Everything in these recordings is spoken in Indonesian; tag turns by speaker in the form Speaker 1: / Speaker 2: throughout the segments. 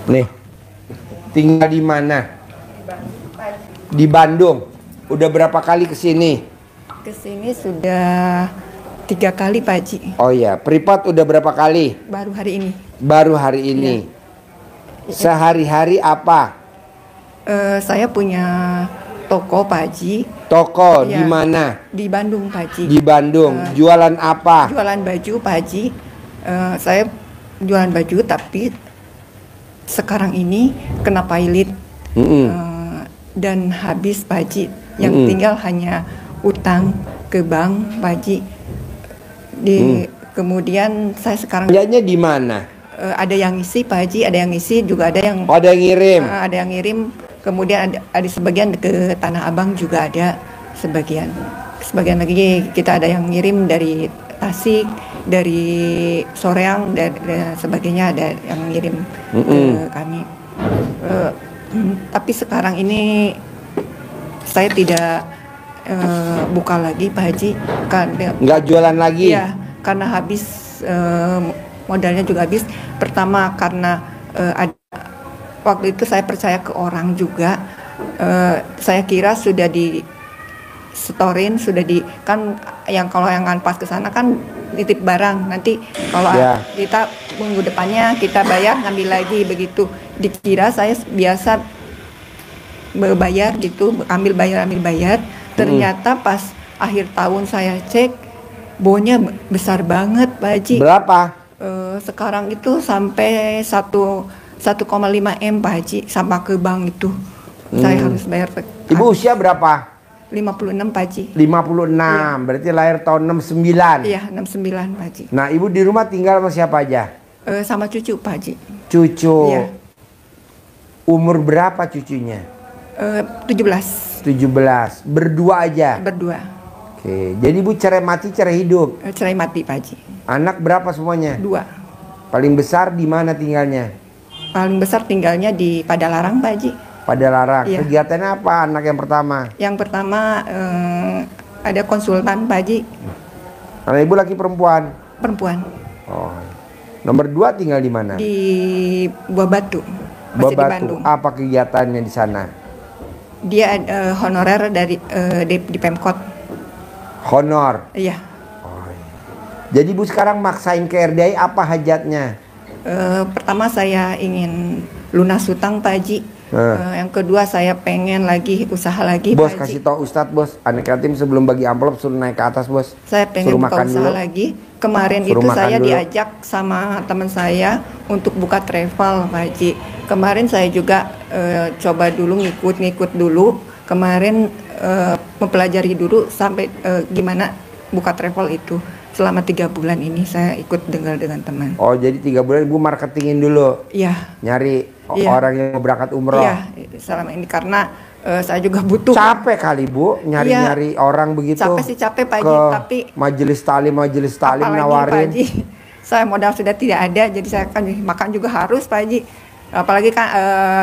Speaker 1: Nih, tinggal di mana? Di Bandung. Udah berapa kali kesini?
Speaker 2: Kesini sudah 3 kali Pak Haji.
Speaker 1: Oh ya, privat udah berapa kali?
Speaker 2: Baru hari ini.
Speaker 1: Baru hari ini. Ya. Sehari-hari apa?
Speaker 2: Saya punya toko Pak Haji.
Speaker 1: Toko
Speaker 2: ya,
Speaker 1: di mana?
Speaker 2: Di Bandung Pak Haji.
Speaker 1: Di Bandung. Jualan apa?
Speaker 2: Jualan baju Pak Haji. Saya jualan baju tapi sekarang ini kena pilot dan habis Pak Haji. Yang tinggal hanya utang ke bank Pak Haji. Kemudian saya sekarang
Speaker 1: kerjanya di mana?
Speaker 2: Ada yang ngisi Pak Haji, ada yang ngisi juga ada yang
Speaker 1: ngirim.
Speaker 2: Ada yang ngirim. Kemudian ada sebagian ke Tanah Abang juga ada sebagian. Sebagian lagi kita ada yang ngirim dari Tasik, dari Soreang dan sebagainya ada yang ngirim ke kami. Tapi sekarang ini saya tidak buka lagi Pak Haji, karena
Speaker 1: nggak jualan lagi.
Speaker 2: Ya, karena habis modalnya juga habis. Pertama karena waktu itu saya percaya ke orang juga. Saya kira sudah di setorin, sudah di kan yang kalau yang pas ke sana kan nitip barang, nanti kalau kita minggu depannya kita bayar ngambil lagi begitu. Dikira saya biasa bayar gitu, ambil bayar. Ternyata pas akhir tahun saya cek bonya besar banget Pak Haji.
Speaker 1: Berapa?
Speaker 2: Sekarang itu sampai 1,5 M Pak Haji, sama ke bank itu. Saya harus bayar.
Speaker 1: Ibu usia berapa?
Speaker 2: 56 Pak Haji.
Speaker 1: 56, ya. Berarti lahir tahun 69.
Speaker 2: Iya, 69 Pak Haji.
Speaker 1: Nah, ibu di rumah tinggal sama siapa aja?
Speaker 2: Sama cucu Pak Haji.
Speaker 1: Cucu.
Speaker 2: Ya.
Speaker 1: Umur berapa cucunya?
Speaker 2: 17.
Speaker 1: 17. Berdua aja?
Speaker 2: Berdua.
Speaker 1: Oke, jadi ibu cerai mati cerai hidup?
Speaker 2: Cerai mati Pak Haji.
Speaker 1: Anak berapa semuanya?
Speaker 2: 2.
Speaker 1: Paling besar di mana tinggalnya?
Speaker 2: Paling besar tinggalnya di Padalarang Pak Haji.
Speaker 1: Padalarang.
Speaker 2: Iya.
Speaker 1: Kegiatannya apa anak yang pertama?
Speaker 2: Yang pertama ada konsultan Pak Haji.
Speaker 1: Anak ibu laki perempuan?
Speaker 2: Perempuan.
Speaker 1: Oh. Nomor 2 tinggal di mana?
Speaker 2: Di Buah Batu.
Speaker 1: Buah
Speaker 2: Masih
Speaker 1: Batu.
Speaker 2: di Bandung.
Speaker 1: Apa kegiatannya di sana?
Speaker 2: Dia honorer dari di Pemkot.
Speaker 1: Honor.
Speaker 2: Iya.
Speaker 1: Oh, iya. Jadi ibu sekarang maksain ke RDI apa hajatnya?
Speaker 2: Pertama saya ingin lunas hutang Pak Haji. Yang kedua saya pengen lagi usaha lagi
Speaker 1: Bos,
Speaker 2: Pak Haji.
Speaker 1: kasih tau Ustadz bos, anak yatim sebelum bagi amplop suruh naik ke atas bos.
Speaker 2: Saya pengen
Speaker 1: suruh
Speaker 2: buka
Speaker 1: makan
Speaker 2: usaha
Speaker 1: dulu.
Speaker 2: lagi. Kemarin
Speaker 1: Suruh
Speaker 2: itu
Speaker 1: makan
Speaker 2: saya
Speaker 1: dulu.
Speaker 2: diajak sama teman saya untuk buka travel Pak Haji. Kemarin saya juga coba dulu ngikut dulu. Kemarin mempelajari dulu sampai gimana buka travel itu. Selama 3 bulan ini saya ikut dengan teman.
Speaker 1: Oh, jadi 3 bulan ibu marketingin dulu?
Speaker 2: Iya.
Speaker 1: Nyari
Speaker 2: Iya.
Speaker 1: orang yang mau berangkat umroh?
Speaker 2: Iya, selama ini karena saya juga butuh.
Speaker 1: Capek kali bu, nyari-nyari orang begitu.
Speaker 2: Capek sih capek Pak Haji, tapi
Speaker 1: majelis talim
Speaker 2: apalagi
Speaker 1: nawarin.
Speaker 2: Pak Haji, saya modal sudah tidak ada, jadi saya kan makan juga harus Pak Haji. Apalagi kan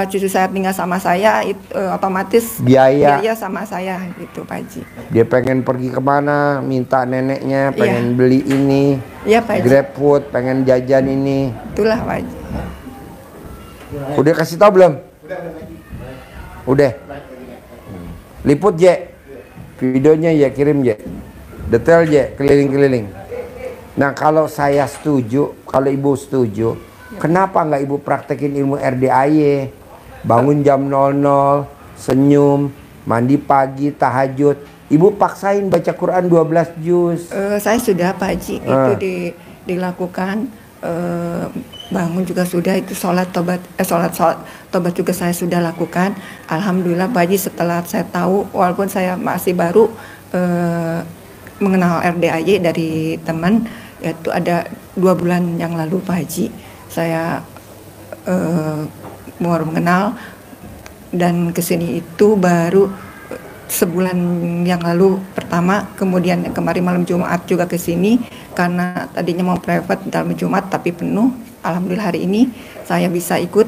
Speaker 2: cucu saya tinggal sama saya, otomatis biaya sama saya gitu Pak Haji.
Speaker 1: Dia pengen pergi kemana, minta neneknya, pengen beli ini,
Speaker 2: Pak Haji.
Speaker 1: Grab food, pengen jajan ini.
Speaker 2: Itulah Pak Haji.
Speaker 1: Udah kasih tau belum? Udah. Liput Je, videonya ya kirim Je, detail Je, keliling-keliling. Nah kalau saya setuju, kalau ibu setuju, kenapa nggak ibu praktekin ilmu RDAY? Bangun jam 00, senyum, mandi pagi, tahajud. Ibu paksain baca Quran 12 juz.
Speaker 2: Saya sudah Pak Haji, itu dilakukan. Bangun juga sudah, itu sholat tobat juga saya sudah lakukan. Alhamdulillah Pak Haji, setelah saya tahu, walaupun saya masih baru mengenal RDAY dari teman, yaitu ada 2 bulan yang lalu Pak Haji, saya baru mengenal, dan kesini itu baru sebulan yang lalu pertama. Kemudian kemarin malam Jumat juga kesini karena tadinya mau private dalam Jumat tapi penuh. Alhamdulillah hari ini saya bisa ikut.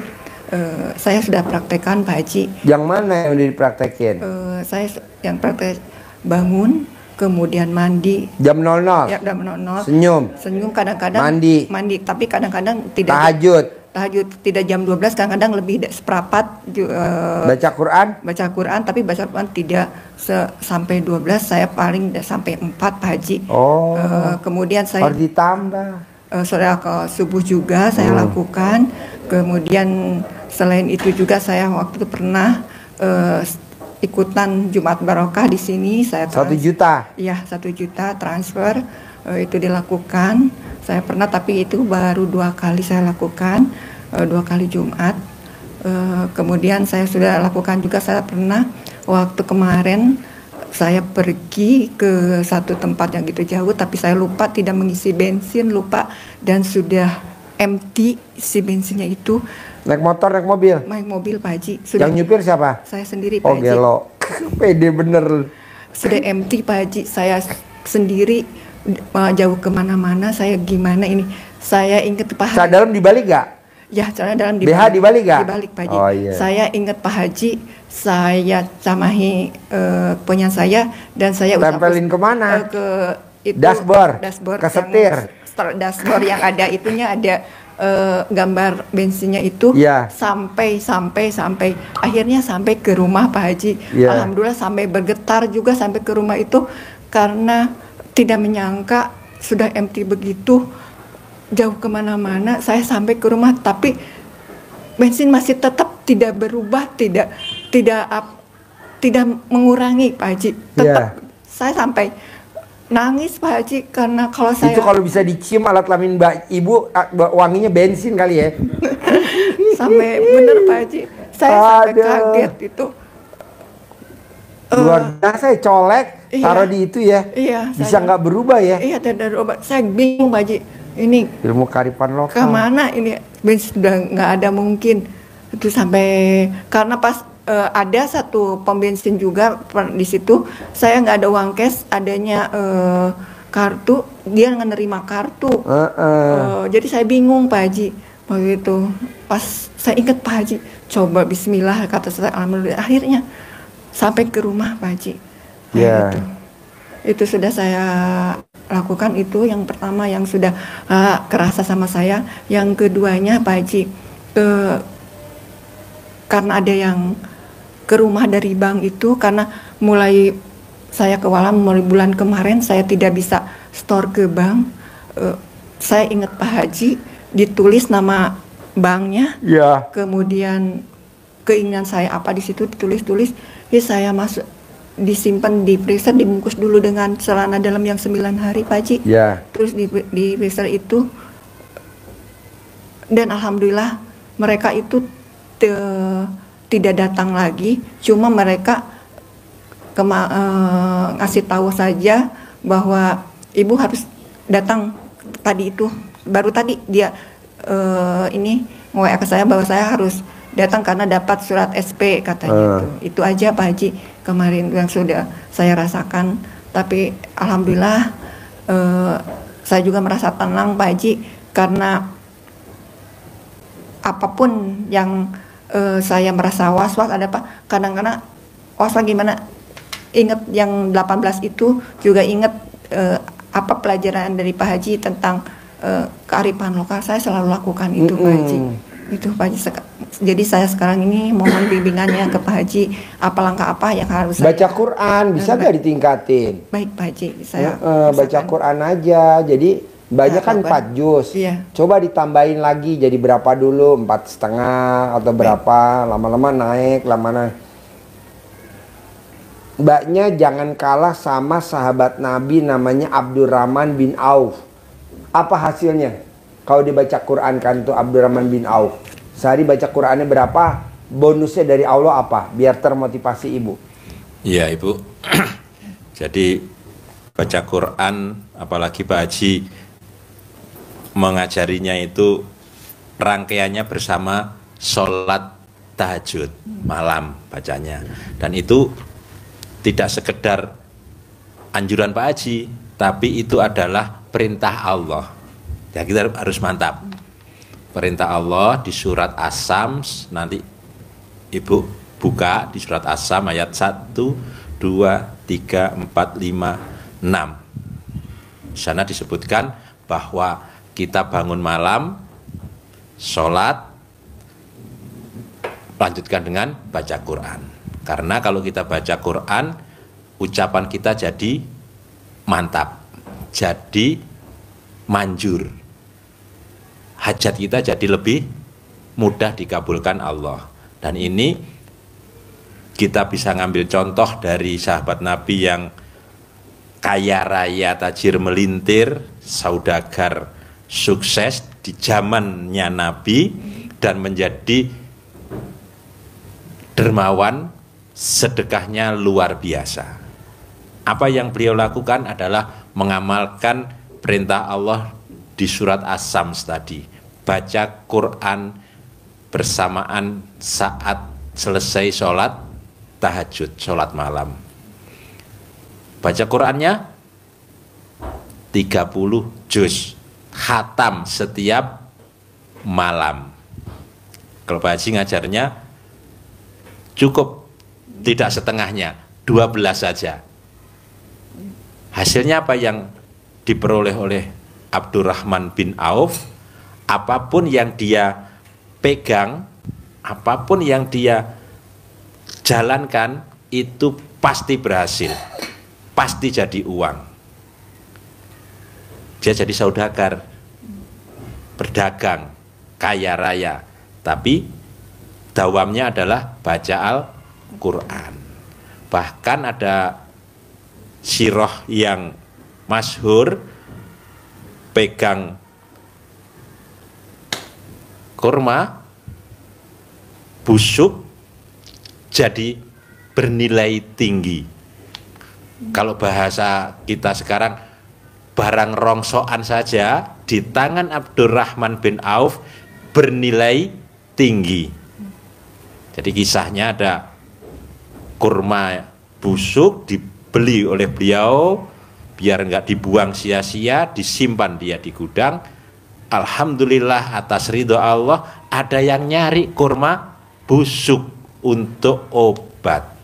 Speaker 2: Saya sudah praktekkan Pak Haji.
Speaker 1: Yang mana yang dipraktekin?
Speaker 2: Saya yang praktek bangun, kemudian mandi
Speaker 1: jam 00.
Speaker 2: Ya, jam 00.
Speaker 1: Senyum
Speaker 2: kadang-kadang mandi, tapi kadang-kadang tidak. tahajud tidak jam 12, kadang-kadang lebih seperempat
Speaker 1: Baca Quran?
Speaker 2: baca Quran, tapi baca Quran tidak sampai 12, saya paling sampai 4 Pak Haji.
Speaker 1: Oh.
Speaker 2: Kemudian saya
Speaker 1: Harus ditambah.
Speaker 2: Saudara ke subuh juga saya lakukan. Kemudian selain itu juga saya waktu itu pernah ikutan Jumat Barokah di sini. Saya
Speaker 1: 1 juta.
Speaker 2: Iya, 1 juta transfer itu dilakukan. Saya pernah, tapi itu baru 2 kali saya lakukan, 2 kali Jumat. Kemudian saya sudah lakukan juga, saya pernah waktu kemarin saya pergi ke satu tempat yang gitu jauh, tapi saya lupa tidak mengisi bensin, lupa, dan sudah empty si bensinnya itu.
Speaker 1: Naik motor, naik mobil?
Speaker 2: Naik mobil Pak Haji. Sudah,
Speaker 1: yang nyupir siapa?
Speaker 2: saya sendiri Pak
Speaker 1: Oh,
Speaker 2: Haji.
Speaker 1: gelo. Pede bener.
Speaker 2: Sudah empty Pak Haji, saya sendiri jauh kemana-mana, saya gimana ini. Saya ingat Pak Haji.
Speaker 1: Saat dalam dibalik gak?
Speaker 2: Ya, caranya dalam
Speaker 1: BH dibalik gak?
Speaker 2: Dibalik Pak Haji.
Speaker 1: Oh, iya.
Speaker 2: Saya ingat Pak Haji, saya camahi punya saya, dan saya
Speaker 1: tempelin kemana?
Speaker 2: ke itu,
Speaker 1: dashboard, ke setir.
Speaker 2: Dashboard yang ada itunya ada gambar bensinnya itu.
Speaker 1: Iya.
Speaker 2: sampai akhirnya sampai ke rumah Pak Haji.
Speaker 1: Iya.
Speaker 2: Alhamdulillah sampai bergetar juga sampai ke rumah itu, karena tidak menyangka sudah empty begitu, jauh kemana-mana. Saya sampai ke rumah, tapi bensin masih tetap tidak berubah, tidak mengurangi Pak Haji. Tetap saya sampai nangis Pak Haji, karena kalau saya
Speaker 1: itu kalau bisa dicium alat kelamin Mbak Ibu, wanginya bensin kali ya.
Speaker 2: sampai bener Pak Haji, saya sampai kaget itu.
Speaker 1: Luar biasa ya, colek,
Speaker 2: Iya.
Speaker 1: taruh di itu ya.
Speaker 2: Iya,
Speaker 1: Bisa
Speaker 2: saya-
Speaker 1: nggak berubah ya?
Speaker 2: Iya, tidak berubah. Saya bingung Pak Haji, ini
Speaker 1: Ilmu kearifan lokal.
Speaker 2: kemana ini, bensin sudah nggak ada mungkin. Itu sampai, karena pas ada satu pom bensin juga di situ, saya nggak ada uang cash, adanya kartu, dia nggak nerima kartu. Jadi saya bingung Pak Haji begitu. Pas saya ingat Pak Haji, coba Bismillah, kata saya, alhamdulillah akhirnya sampai ke rumah Pak Haji. Nah,
Speaker 1: Ya.
Speaker 2: itu sudah saya lakukan. Itu yang pertama yang sudah kerasa sama saya. Yang keduanya Pak Haji, karena ada yang ke rumah dari bank itu, karena mulai saya kewalam mulai bulan kemarin saya tidak bisa store ke bank. Saya ingat Pak Haji, ditulis nama banknya,
Speaker 1: Ya.
Speaker 2: kemudian keinginan saya apa di situ ditulis, ya saya masuk, disimpan di freezer, dibungkus dulu dengan celana dalam yang 9 hari Pak Haji.
Speaker 1: Ya.
Speaker 2: Terus di freezer itu, dan alhamdulillah mereka itu tidak datang lagi, cuma mereka ngasih tahu saja bahwa ibu harus datang tadi itu, baru tadi dia ini nge-WA ke saya bahwa saya harus datang karena dapat surat SP katanya. Itu aja Pak Haji kemarin yang sudah saya rasakan. Tapi alhamdulillah saya juga merasa tenang Pak Haji, karena apapun yang saya merasa was-was, ada Pak, kadang-kadang was-was gimana, ingat yang 18 itu juga ingat apa pelajaran dari Pak Haji tentang kearifan lokal, saya selalu lakukan itu Pak Haji. Itu Pak Haji. Jadi saya sekarang ini mohon bimbingannya ke Pak Haji, apa langkah apa yang harus
Speaker 1: Baca Quran bisa gak ditingkatin?
Speaker 2: Baik Pak Haji, saya
Speaker 1: Baca Quran aja. Jadi banyak kan 4 juz.
Speaker 2: Iya.
Speaker 1: Coba ditambahin lagi jadi berapa dulu? 4,5 atau berapa? Lama-lama naik, lama-lama. Mbaknya jangan kalah sama sahabat Nabi namanya Abdurrahman bin Auf. Apa hasilnya? Kalau dibaca Quran kan tuh Abdurrahman bin Auf. Sehari baca Qurannya berapa? Bonusnya dari Allah apa? Biar termotivasi ibu.
Speaker 3: Iya Ibu. Jadi baca Quran, apalagi Pak Haji mengajarinya itu rangkaiannya bersama sholat tahajud malam bacanya. Dan itu tidak sekedar anjuran Pak Haji, tapi itu adalah perintah Allah. Ya, kita harus mantap. Perintah Allah di surat As-Sam, nanti Ibu buka di surat As-Sam ayat 1, 2, 3, 4, 5, 6. Di sana disebutkan bahwa kita bangun malam, sholat, lanjutkan dengan baca Quran. Karena kalau kita baca Quran, ucapan kita jadi mantap, jadi manjur. Hajat kita jadi lebih mudah dikabulkan Allah. Dan ini kita bisa ngambil contoh dari sahabat Nabi yang kaya raya, tajir melintir, saudagar sukses di zamannya Nabi dan menjadi dermawan, sedekahnya luar biasa. Apa yang beliau lakukan adalah mengamalkan perintah Allah di surat As-Sams tadi, baca Quran bersamaan saat selesai sholat tahajud, sholat malam. Baca Qurannya 30 juz, khatam setiap malam. Kalau Pak Haji ngajarnya cukup tidak setengahnya, 12 saja. Hasilnya apa yang diperoleh oleh Abdurrahman bin Auf? Apapun yang dia pegang, apapun yang dia jalankan, itu pasti berhasil, pasti jadi uang. Dia jadi saudagar, berdagang, kaya raya, tapi dawamnya adalah baca Al-Quran. Bahkan ada sirah yang masyhur, pegang kurma busuk jadi bernilai tinggi. Kalau bahasa kita sekarang, barang rongsokan saja di tangan Abdurrahman bin Auf bernilai tinggi. Jadi kisahnya ada kurma busuk dibeli oleh beliau biar nggak dibuang sia-sia, disimpan dia di gudang. Alhamdulillah atas ridho Allah ada yang nyari kurma busuk untuk obat.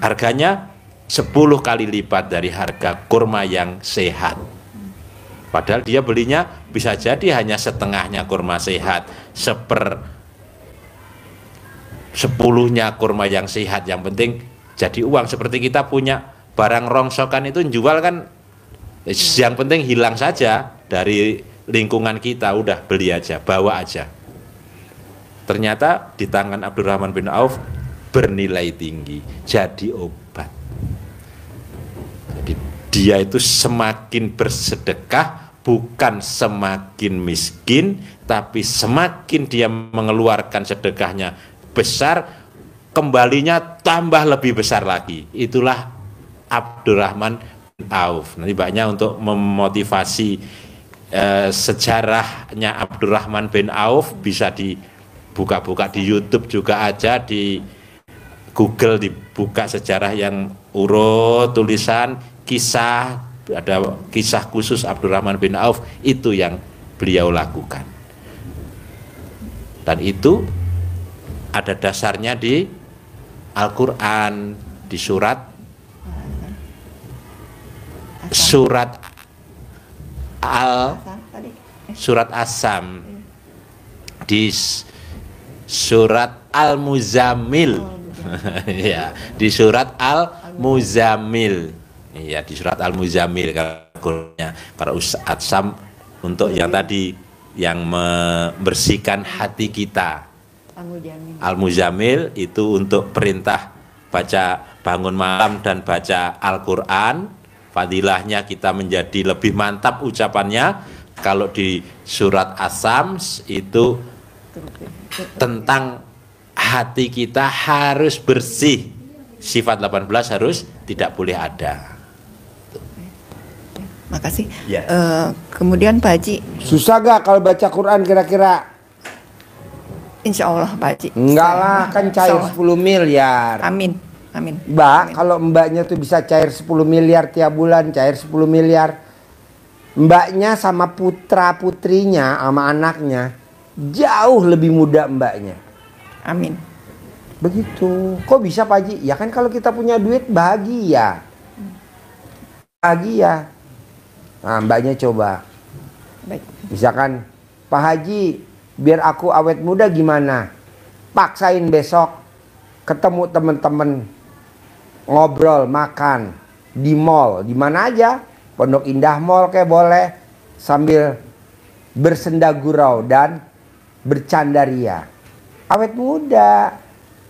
Speaker 3: Harganya 10 kali lipat dari harga kurma yang sehat. Padahal dia belinya bisa jadi hanya setengahnya kurma sehat, 1/10-nya kurma yang sehat. Yang penting jadi uang. Seperti kita punya barang rongsokan itu jual kan, yang penting hilang saja dari lingkungan kita, udah beli aja, bawa aja. Ternyata di tangan Abdurrahman bin Auf bernilai tinggi, jadi obat. Jadi dia itu semakin bersedekah, bukan semakin miskin, tapi semakin dia mengeluarkan sedekahnya besar, kembalinya tambah lebih besar lagi. Itulah Abdurrahman bin Auf. Nanti banyak untuk memotivasi sejarahnya Abdurrahman bin Auf, bisa dibuka-buka di YouTube juga aja, di Google dibuka sejarah yang urut, tulisan, kisah, ada kisah khusus Abdurrahman bin Auf, itu yang beliau lakukan. Dan itu ada dasarnya di Al-Quran, di surat As-Sam, di surat Al-Muzammil. Ya, di surat Al-Muzammil. Ya, di surat Al-Muzammil kalau As-Sam untuk yang tadi yang membersihkan hati kita. Al-Muzammil itu untuk perintah baca bangun malam dan baca Al-Quran. Fadilahnya kita menjadi lebih mantap ucapannya. Kalau di surat As-Sams itu tentang hati kita harus bersih, sifat 18 harus tidak boleh ada.
Speaker 2: Makasih.
Speaker 1: Ya.
Speaker 2: Kemudian Pak Haji,
Speaker 1: Susah gak kalau baca Quran kira-kira?
Speaker 2: insya Allah Pak Haji.
Speaker 1: Enggak lah, kan cair 10 miliar.
Speaker 2: Amin. Amin.
Speaker 1: Mbak,
Speaker 2: Amin.
Speaker 1: kalau mbaknya tuh bisa cair 10 miliar tiap bulan, cair 10 miliar. Mbaknya sama putra-putrinya, sama anaknya, jauh lebih muda mbaknya.
Speaker 2: Amin.
Speaker 1: Begitu. Kok bisa Pak Haji? Ya kan kalau kita punya duit bahagia. Bahagia. Nah, mbaknya coba.
Speaker 2: Baik.
Speaker 1: Misalkan, Pak Haji, biar aku awet muda gimana? paksain besok ketemu temen-temen, ngobrol, makan di mall, di mana aja, Pondok Indah Mall kayak boleh, sambil bersenda gurau dan bercandaria. Awet muda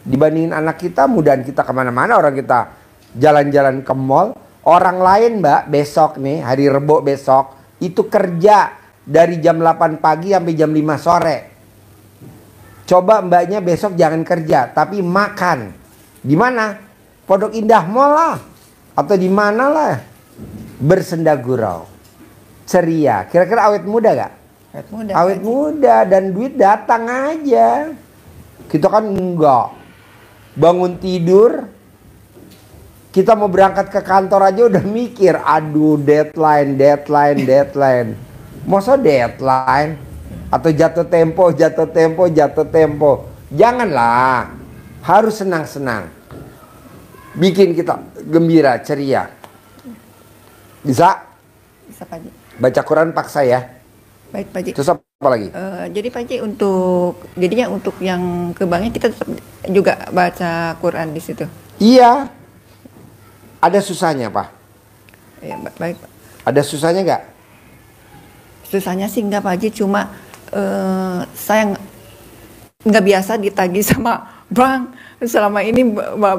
Speaker 1: dibandingin anak kita, mudahan kita kemana-mana, orang kita jalan-jalan ke mall. Orang lain mbak besok nih, hari Rebo besok itu kerja dari jam 8 pagi sampai jam 5 sore. Coba mbaknya besok jangan kerja tapi makan. Di mana? Pondok Indah Mall lah, atau di mana lah, bersenda gurau, ceria. Kira-kira awet muda gak?
Speaker 2: Awet muda.
Speaker 1: Awet muda dan duit datang aja. Kita kan enggak. Bangun tidur, kita mau berangkat ke kantor aja udah mikir, aduh deadline. Masa deadline? Atau jatuh tempo. Janganlah. Harus senang-senang. Bikin kita gembira, ceria. Bisa?
Speaker 2: Bisa Pak Haji.
Speaker 1: Baca Quran paksa ya.
Speaker 2: Baik Pak Haji.
Speaker 1: Terus apa lagi?
Speaker 2: Jadi Pak Haji jadinya untuk yang ke banknya kita tetap juga baca Quran di situ.
Speaker 1: Iya. Ada susahnya Pak?
Speaker 2: Ya, baik Pak.
Speaker 1: Ada susahnya nggak?
Speaker 2: Susahnya sih enggak Pak Haji, cuma saya nggak biasa ditagih sama bank selama ini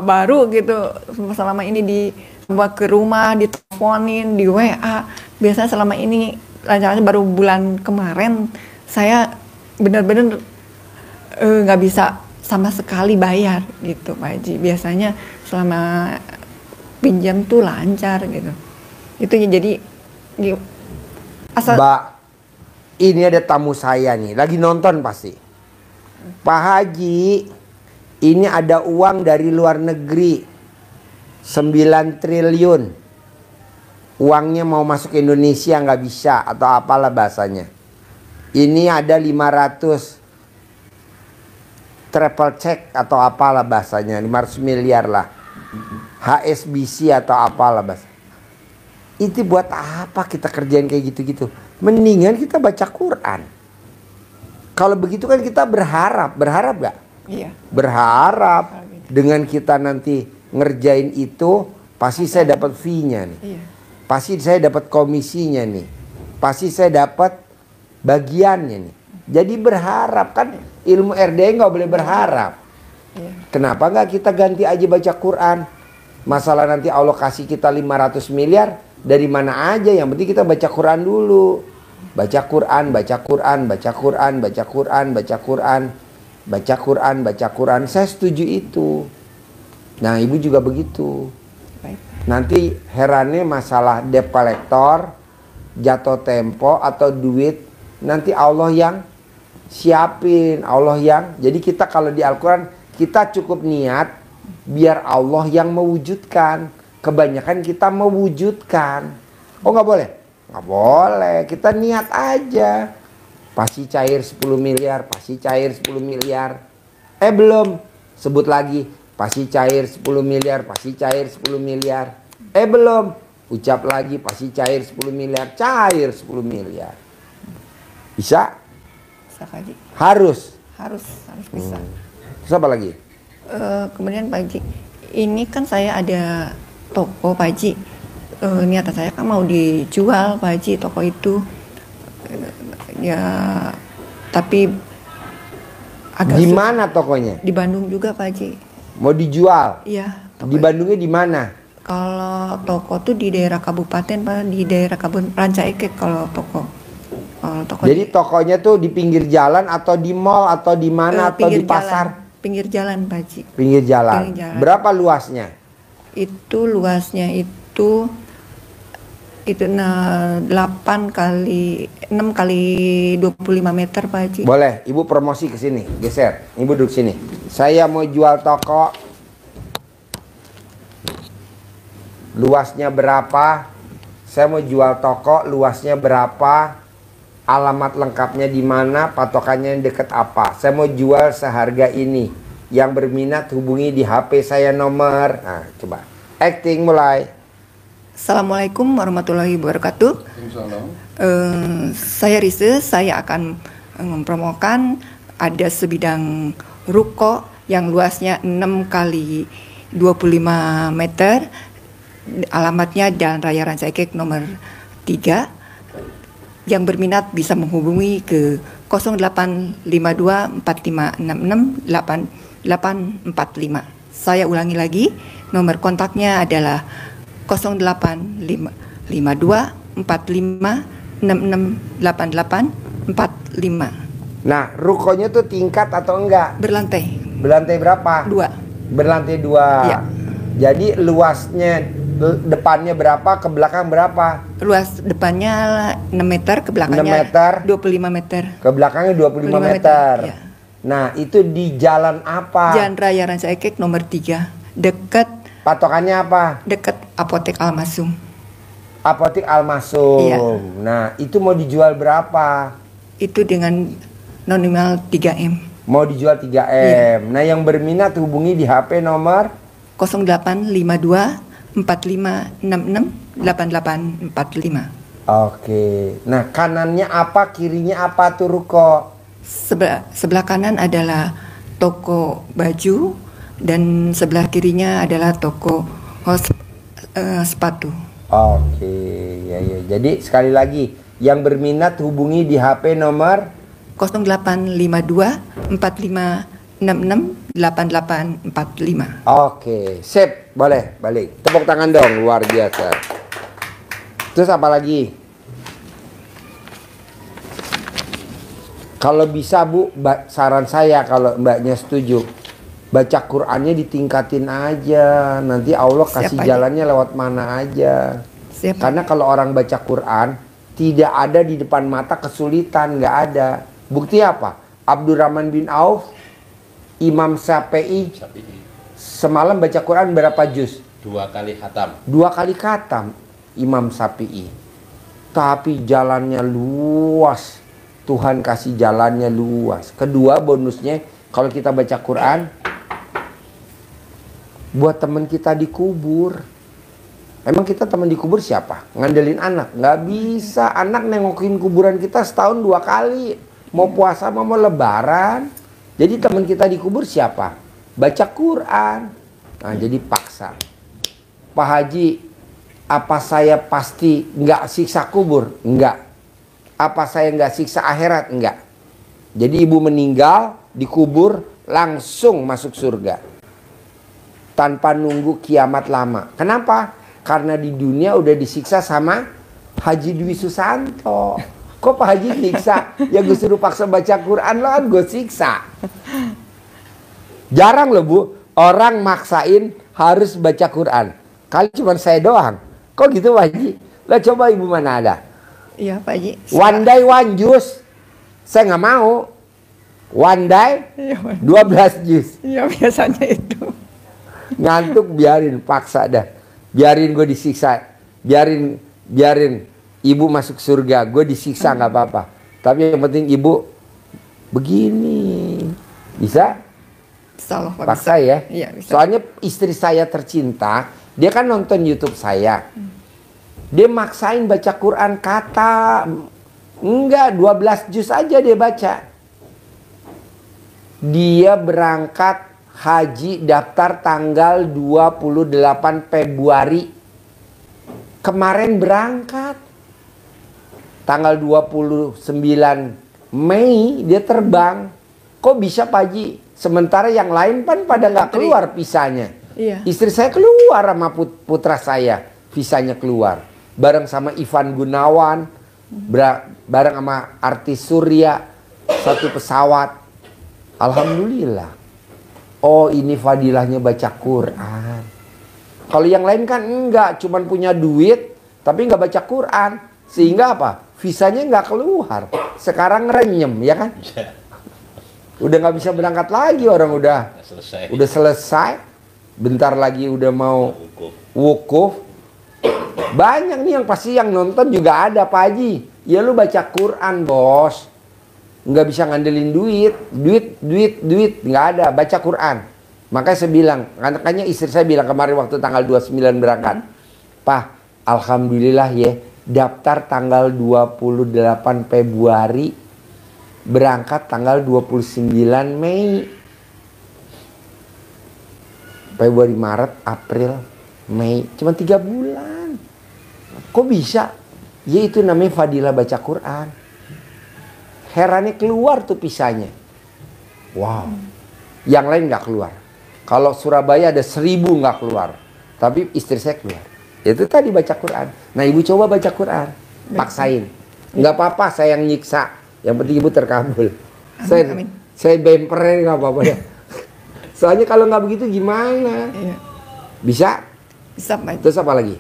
Speaker 2: baru gitu, selama ini dibawa ke rumah, diteleponin, di WA. Biasanya selama ini lancarnya baru bulan kemarin saya benar-benar nggak bisa sama sekali bayar gitu Pak Haji. Biasanya selama pinjam tuh lancar gitu. Itu jadi asal.
Speaker 1: Mbak, ini ada tamu saya nih, lagi nonton pasti. Pak Haji, ini ada uang dari luar negeri 9 triliun. Uangnya mau masuk ke Indonesia nggak bisa atau apalah bahasanya. Ini ada 500 travel check atau apalah bahasanya, 500 miliar lah. HSBC atau apalah bahasa. Itu buat apa kita kerjain kayak gitu-gitu? Mendingan kita baca Quran. Kalau begitu kan kita berharap gak?
Speaker 2: Iya.
Speaker 1: Berharap dengan kita nanti ngerjain itu pasti saya dapat fee-nya nih.
Speaker 2: Iya.
Speaker 1: Pasti saya dapat komisinya nih. Pasti saya dapat bagiannya nih. Jadi berharap, kan ilmu RD nggak boleh berharap.
Speaker 2: Iya.
Speaker 1: Kenapa nggak kita ganti aja baca Quran? Masalah nanti Allah kasih kita 500 miliar, dari mana aja, yang penting kita baca Quran dulu. Baca Quran, baca Quran, baca Quran, baca Quran, baca Quran, baca Quran, baca Quran. Saya setuju itu. Nah, ibu juga begitu.
Speaker 2: Baik.
Speaker 1: Nanti herannya masalah debt collector, jatuh tempo atau duit, nanti Allah yang siapin, Allah yang. Jadi kita kalau di Al-Quran kita cukup niat biar Allah yang mewujudkan. Kebanyakan kita mewujudkan. Oh nggak boleh? Nggak boleh, kita niat aja. Pasti cair 10 miliar, pasti cair 10 miliar. Belum, sebut lagi. Pasti cair 10 miliar, pasti cair 10 miliar. Belum, ucap lagi pasti cair 10 miliar, cair 10 miliar. Bisa?
Speaker 2: Bisa Pak Haji.
Speaker 1: Harus
Speaker 2: bisa.
Speaker 1: Terus apa lagi?
Speaker 2: Kemudian Pak Haji, ini kan saya ada toko Pak Haji. Niatan saya kan mau dijual Pak Haji toko itu. Ya, tapi agak
Speaker 1: Di mana tokonya?
Speaker 2: di Bandung juga Pak Haji.
Speaker 1: Mau dijual?
Speaker 2: Iya.
Speaker 1: Di Bandungnya di mana?
Speaker 2: Kalau toko tuh di daerah kabupaten Pak, di daerah Ranca Ekek kalau toko. Kalau toko
Speaker 1: Jadi tokonya tuh di pinggir jalan atau di mall atau di mana atau di pasar?
Speaker 2: Pinggir jalan Pak Haji.
Speaker 1: Pinggir jalan.
Speaker 2: Pinggir jalan.
Speaker 1: Berapa luasnya?
Speaker 2: Itu luasnya itu 8 kali 6 kali 25 meter Pak Haji.
Speaker 1: Boleh, ibu promosi ke sini, geser. Ibu duduk sini. Saya mau jual toko. Luasnya berapa? Saya mau jual toko, luasnya berapa? Alamat lengkapnya di mana? Patokannya dekat apa? Saya mau jual seharga ini. Yang berminat hubungi di HP saya nomor. Nah, coba. Acting mulai.
Speaker 2: Assalamualaikum warahmatullahi wabarakatuh. Saya Rise, saya akan mempromokan ada sebidang ruko yang luasnya 6 kali 25 meter. Alamatnya Jalan Raya Rancaikek nomor 3. Yang berminat bisa menghubungi ke 085245668845. Saya ulangi lagi, nomor kontaknya adalah 085245668845.
Speaker 1: Nah, rukonya tuh tingkat atau enggak?
Speaker 2: Berlantai.
Speaker 1: Berlantai berapa?
Speaker 2: 2.
Speaker 1: Berlantai 2.
Speaker 2: Iya.
Speaker 1: Jadi luasnya depannya berapa, ke belakang berapa?
Speaker 2: Luas depannya 6 meter, ke
Speaker 1: 6
Speaker 2: belakangnya
Speaker 1: meter.
Speaker 2: 25 meter.
Speaker 1: Ke belakangnya 25
Speaker 2: 25
Speaker 1: meter.
Speaker 2: iya.
Speaker 1: Nah, itu di jalan apa?
Speaker 2: Jalan Raya Rancaikek nomor 3. Dekat
Speaker 1: Patokannya apa?
Speaker 2: Apotek Almasum.
Speaker 1: Apotek Almasum.
Speaker 2: Iya.
Speaker 1: Nah, itu mau dijual berapa?
Speaker 2: Itu dengan nominal 3M.
Speaker 1: Mau dijual 3M.
Speaker 2: Iya.
Speaker 1: Nah, yang berminat hubungi di HP nomor
Speaker 2: 085245668845.
Speaker 1: Oke. Nah, kanannya apa, kirinya apa tuh ruko?
Speaker 2: Sebelah kanan adalah toko baju dan sebelah kirinya adalah toko sepatu.
Speaker 1: Oke, ya. Jadi sekali lagi, yang berminat hubungi di HP nomor
Speaker 2: 085245668845.
Speaker 1: Oke, sip, boleh balik. Tepuk tangan dong, luar biasa. Terus apa lagi? Kalau bisa Bu, saran saya kalau Mbaknya setuju, baca Qur'annya ditingkatin aja. Nanti Allah kasih
Speaker 2: Siap aja.
Speaker 1: jalannya lewat mana aja.
Speaker 2: Siap.
Speaker 1: Karena kalau orang baca Quran, tidak ada di depan mata kesulitan, nggak ada. Bukti apa? Abdurrahman bin Auf, Imam Syafi'i, semalam baca Quran berapa juz?
Speaker 3: 2 kali khatam.
Speaker 1: 2 kali khatam Imam Syafi'i. Tapi jalannya luas. Tuhan kasih jalannya luas. Kedua bonusnya, kalau kita baca Quran, buat teman kita dikubur. Emang kita teman dikubur siapa? Ngandelin anak? Nggak bisa. Anak nengokin kuburan kita setahun 2 kali. Mau puasa mau lebaran. Jadi teman kita dikubur siapa? Baca Quran. Nah, jadi paksa. Pak Haji, apa saya pasti nggak siksa kubur? Enggak. Apa saya nggak siksa akhirat? Enggak. Jadi ibu meninggal, dikubur, langsung masuk surga. Tanpa nunggu kiamat lama. Kenapa? Karena di dunia udah disiksa sama Haji Dwi Susanto. Kok Pak Haji siksa? Ya gue suruh paksa baca Quran loh, kan gue siksa. Jarang loh Bu, orang maksain harus baca Quran. Kali cuma saya doang. Kok gitu Pak Haji? Lah coba ibu mana ada?
Speaker 2: Iya Pak Haji.
Speaker 1: One day one juice. Saya nggak mau. One day 12 jus.
Speaker 2: Iya biasanya itu.
Speaker 1: Ngantuk biarin, paksa dah. Biarin gue disiksa. Biarin ibu masuk surga. Gue disiksa nggak apa-apa. Tapi yang penting ibu begini. Bisa?
Speaker 2: Insyaallah Pak,
Speaker 1: Paksa
Speaker 2: bisa.
Speaker 1: ya.
Speaker 2: Iya, bisa.
Speaker 1: Soalnya istri saya tercinta, dia kan nonton YouTube saya. Dia maksain baca Quran kata. Enggak, 12 juz aja dia baca. Dia berangkat haji daftar tanggal 28 Februari. Kemarin berangkat. Tanggal 29 Mei dia terbang. Kok bisa Pak Haji? Sementara yang lain kan pada nggak keluar visanya.
Speaker 2: Iya.
Speaker 1: Istri saya keluar sama putra saya. Visanya keluar. Bareng sama Ivan Gunawan. Bareng sama artis Surya. Satu pesawat. Alhamdulillah. Oh ini fadilahnya baca Quran. Kalau yang lain kan enggak. Cuman punya duit. Tapi nggak baca Quran. Sehingga apa? Visanya nggak keluar. Sekarang renyem ya kan? Udah nggak bisa berangkat lagi. Orang udah selesai. Bentar lagi udah mau wukuf. Banyak nih yang pasti yang nonton juga ada Pak Haji. Ya lu baca Quran bos. Nggak bisa ngandelin duit. Nggak ada, baca Quran. Makanya saya bilang, makanya istri saya bilang kemarin waktu tanggal 29 berangkat. Pak, alhamdulillah ya, daftar tanggal 28 Februari, berangkat tanggal 29 Mei. Februari, Maret, April, Mei, cuma 3 bulan. Kok bisa? Ya itu namanya fadilah baca Quran. Herannya keluar tuh pisahnya. Wow. Yang lain nggak keluar. Kalau Surabaya ada 1000 nggak keluar. Tapi istri saya keluar. Itu tadi baca Quran. Nah ibu coba baca Quran. Paksain. Nggak apa-apa saya yang nyiksa. Yang penting ibu terkabul.
Speaker 2: Amin.
Speaker 1: Saya bemperin nggak apa-apa ya. Soalnya kalau nggak begitu gimana?
Speaker 2: Iya.
Speaker 1: Bisa?
Speaker 2: Bisa Pak Haji.
Speaker 1: Terus apa lagi?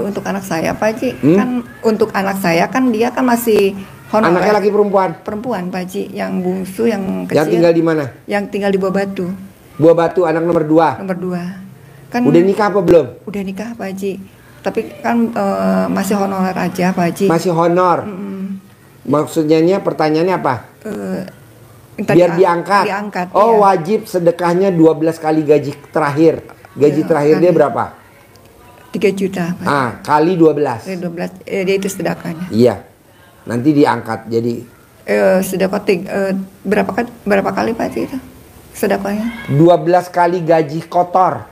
Speaker 2: Untuk anak saya Pak Haji, kan untuk anak saya kan dia kan masih honorer.
Speaker 1: Anaknya laki perempuan?
Speaker 2: Perempuan Pak Haji, yang bungsu, yang kecil.
Speaker 1: Yang tinggal di mana?
Speaker 2: Yang tinggal di Buah Batu.
Speaker 1: Buah Batu anak nomor 2.
Speaker 2: Nomor 2. Kan
Speaker 1: Udah nikah apa belum?
Speaker 2: udah nikah Pak Haji. Tapi kan masih honorer aja Pak Haji.
Speaker 1: Masih honor. Maksudnya pertanyaannya apa? Biar diangkat.
Speaker 2: Diangkat.
Speaker 1: Oh,
Speaker 2: iya.
Speaker 1: wajib sedekahnya 12 kali gaji terakhir. Gaji
Speaker 2: Iya,
Speaker 1: terakhir dia
Speaker 2: kali.
Speaker 1: berapa?
Speaker 2: 3 juta Pak Haji.
Speaker 1: Kali 12.
Speaker 2: Dari 12 dia itu sedekahnya.
Speaker 1: Iya. Nanti diangkat jadi
Speaker 2: Sedekah berapa kali Pak Haji itu? Sedekahnya?
Speaker 1: 12 kali gaji kotor.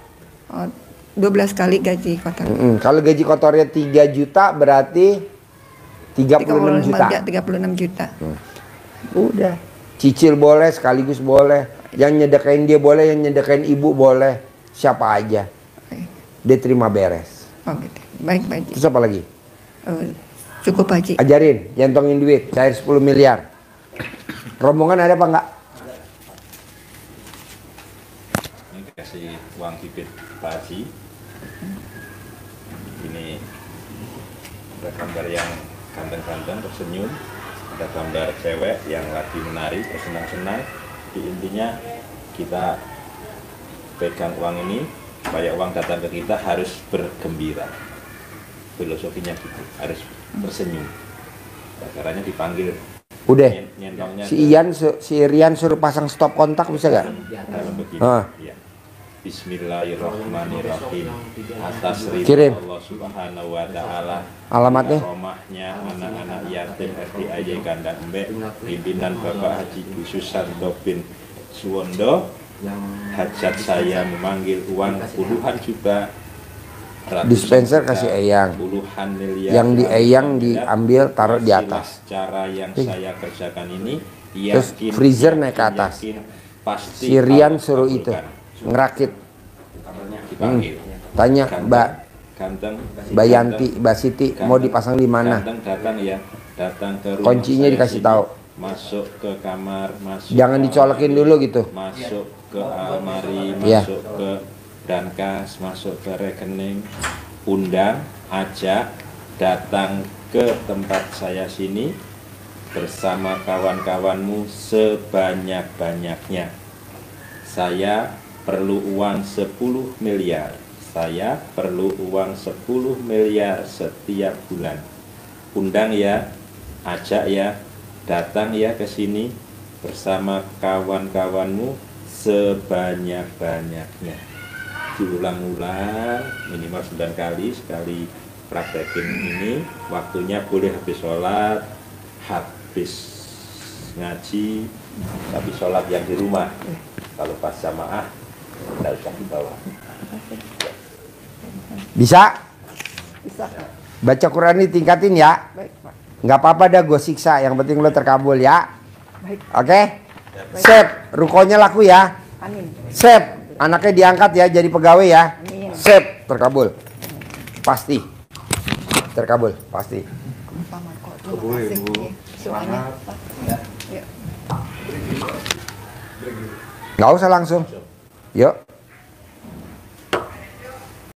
Speaker 2: 12 kali gaji kotor.
Speaker 1: Kalau gaji kotornya 3 juta berarti 36 juta.
Speaker 2: 36 juta.
Speaker 1: Udah. Cicil boleh, sekaligus boleh. Yang nyedekain dia boleh, yang nyedekain ibu boleh. Siapa aja. Dia terima beres.
Speaker 2: Oh gitu. Baik Pak Haji.
Speaker 1: Terus apa lagi?
Speaker 2: Cukup Pak Haji.
Speaker 1: Ajarin, nyantongin duit, cair 10 miliar. Rombongan ada apa enggak?
Speaker 3: Ini kasih uang bibit Pak Haji. Ini ada gambar yang ganteng-ganteng tersenyum. Ada gambar cewek yang lagi menari bersenang-senang. Di intinya kita pegang uang ini supaya uang datang ke kita harus bergembira. Filosofinya gitu, harus tersenyum. Caranya dipanggil.
Speaker 1: Udah.
Speaker 3: Nyentongnya
Speaker 1: Si Rian suruh pasang stop kontak bisa gak?
Speaker 3: dalam begini.
Speaker 1: Ah.
Speaker 3: Ya. Bismillahirrahmanirrahim. Atas ridho
Speaker 1: Kirim.
Speaker 3: Allah Subhanahu wa taala.
Speaker 1: Alamatnya?
Speaker 3: Romahnya anak-anak yatim RDIY Kandang Embek, pimpinan Bapak Haji Khusus Santo bin Suwondo. Hajat saya memanggil uang puluhan juta.
Speaker 1: Dispenser kasih eyang.
Speaker 3: Puluhan miliar.
Speaker 1: Yang di eyang diambil taruh di atas.
Speaker 3: Cara yang saya kerjakan ini
Speaker 1: Terus
Speaker 3: yakin,
Speaker 1: freezer naik ke atas.
Speaker 3: yakin, pasti
Speaker 1: Si Rian
Speaker 3: Allah
Speaker 1: suruh itu
Speaker 3: kabulkan.
Speaker 1: ngerakit.
Speaker 3: Dipanggil.
Speaker 1: Tanya Mbak
Speaker 3: Ganteng,
Speaker 1: Yanti, Mbak Siti mau dipasang di mana?
Speaker 3: Ganteng datang ya, datang ke rumah
Speaker 1: Kuncinya
Speaker 3: saya
Speaker 1: dikasih
Speaker 3: sini.
Speaker 1: tahu.
Speaker 3: Masuk ke kamar, masuk
Speaker 1: Jangan
Speaker 3: ke
Speaker 1: dicolekin
Speaker 3: almari,
Speaker 1: dulu gitu.
Speaker 3: Masuk ke almari,
Speaker 1: Iya.
Speaker 3: masuk ke brankas, masuk ke rekening, undang, ajak, datang ke tempat saya sini bersama kawan-kawanmu sebanyak-banyaknya. Saya perlu uang 10 miliar. Saya perlu uang 10 miliar setiap bulan. Undang ya, ajak ya, datang ya ke sini bersama kawan-kawanmu sebanyak-banyaknya. Diulang-ulang minimal 9 kali, sekali praktekin ini, waktunya boleh habis sholat, habis ngaji, tapi sholat yang di rumah. Kalau pas jamaah, tidak usah dibawa.
Speaker 1: Bisa?
Speaker 2: Bisa Pak.
Speaker 1: Baca Quran ini tingkatin ya.
Speaker 2: Baik Pak.
Speaker 1: Nggak apa-apa dah gue siksa, yang penting lo terkabul ya.
Speaker 2: Baik.
Speaker 1: Oke? Sep, rukonya laku ya.
Speaker 2: Amin.
Speaker 1: Sep, anaknya diangkat ya jadi pegawai ya.
Speaker 2: Amin.
Speaker 1: Sep, terkabul. Pasti. Terkabul, pasti.
Speaker 2: Pak Marco, terima kasih. Soalnya Pak. Ya.
Speaker 1: Nggak usah langsung. Yuk.